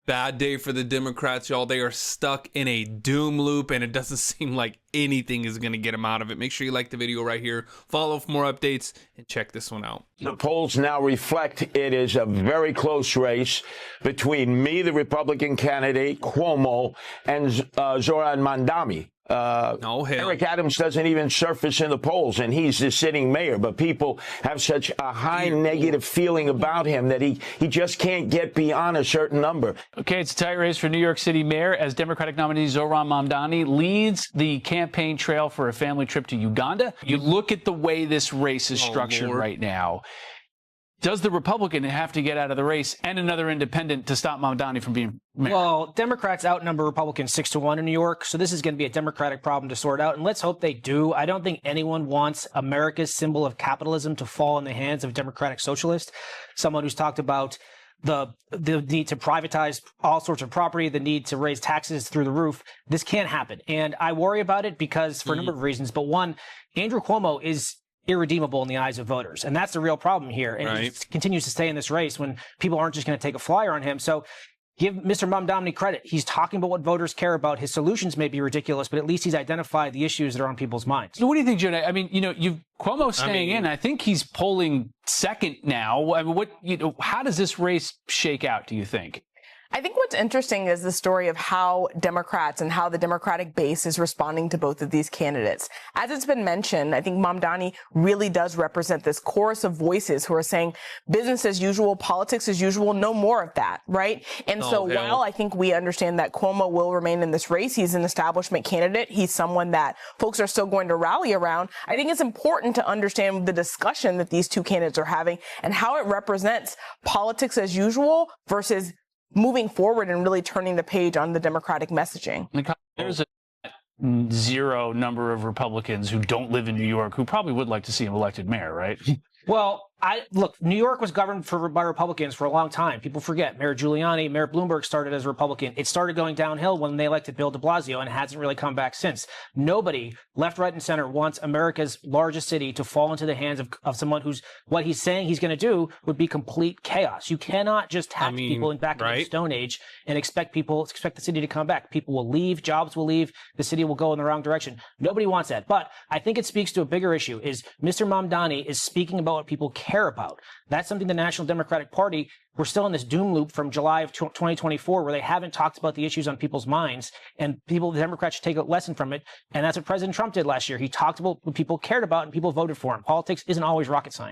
Bad day for the Democrats, y'all. They are stuck in a doom loop, and it doesn't seem like anything is going to get them out of it. Make sure you like the video right here, follow for more updates, and check this one out. The polls now reflect it is a very close race between me, the Republican candidate, Cuomo, and Zohran Mamdani. Eric Adams doesn't even surface in the polls, and he's the sitting mayor. But people have such a high negative feeling about him that he just can't get beyond a certain number. Okay, it's a tight race for New York City mayor as Democratic nominee Zohran Mamdani leads the campaign trail for a family trip to Uganda. You look at the way this race is structured right now. Does the Republican have to get out of the race and another independent to stop Mamdani from being mayor? Well, Democrats outnumber Republicans 6-1 in New York, so this is going to be a Democratic problem to sort out, and let's hope they do. I don't think anyone wants America's symbol of capitalism to fall in the hands of a Democratic socialist, someone who's talked about the need to privatize all sorts of property, the need to raise taxes through the roof. This can't happen, and I worry about it because for a number of reasons, but one, Andrew Cuomo is irredeemable in the eyes of voters. And that's the real problem here. And he continues to stay in this race when people aren't just going to take a flyer on him. So give Mr. Mamdani credit. He's talking about what voters care about. His solutions may be ridiculous, but at least he's identified the issues that are on people's minds. So what do you think, Jonae? I mean, Cuomo's staying in. I think he's polling second now. I mean, how does this race shake out, do you think? I think what's interesting is the story of how Democrats and how the Democratic base is responding to both of these candidates. As it's been mentioned, I think Mamdani really does represent this chorus of voices who are saying business as usual, politics as usual, no more of that, right? And while I think we understand that Cuomo will remain in this race, he's an establishment candidate, he's someone that folks are still going to rally around, I think it's important to understand the discussion that these two candidates are having and how it represents politics as usual versus moving forward and really turning the page on the Democratic messaging. There's a zero number of Republicans who don't live in New York who probably would like to see him elected mayor, right? Well, look, New York was governed by Republicans for a long time. People forget. Mayor Giuliani, Mayor Bloomberg started as a Republican. It started going downhill when they elected Bill de Blasio and hasn't really come back since. Nobody, left, right, and center, wants America's largest city to fall into the hands of someone who's, what he's saying he's going to do would be complete chaos. You cannot just have people back in the Stone Age and expect the city to come back. People will leave, jobs will leave, the city will go in the wrong direction. Nobody wants that. But I think it speaks to a bigger issue is Mr. Mamdani is speaking about what people care about. That's something the National Democratic Party, we're still in this doom loop from July of 2024 where they haven't talked about the issues on people's minds, and the Democrats should take a lesson from it. And that's what President Trump did last year. He talked about what people cared about and people voted for him. Politics isn't always rocket science.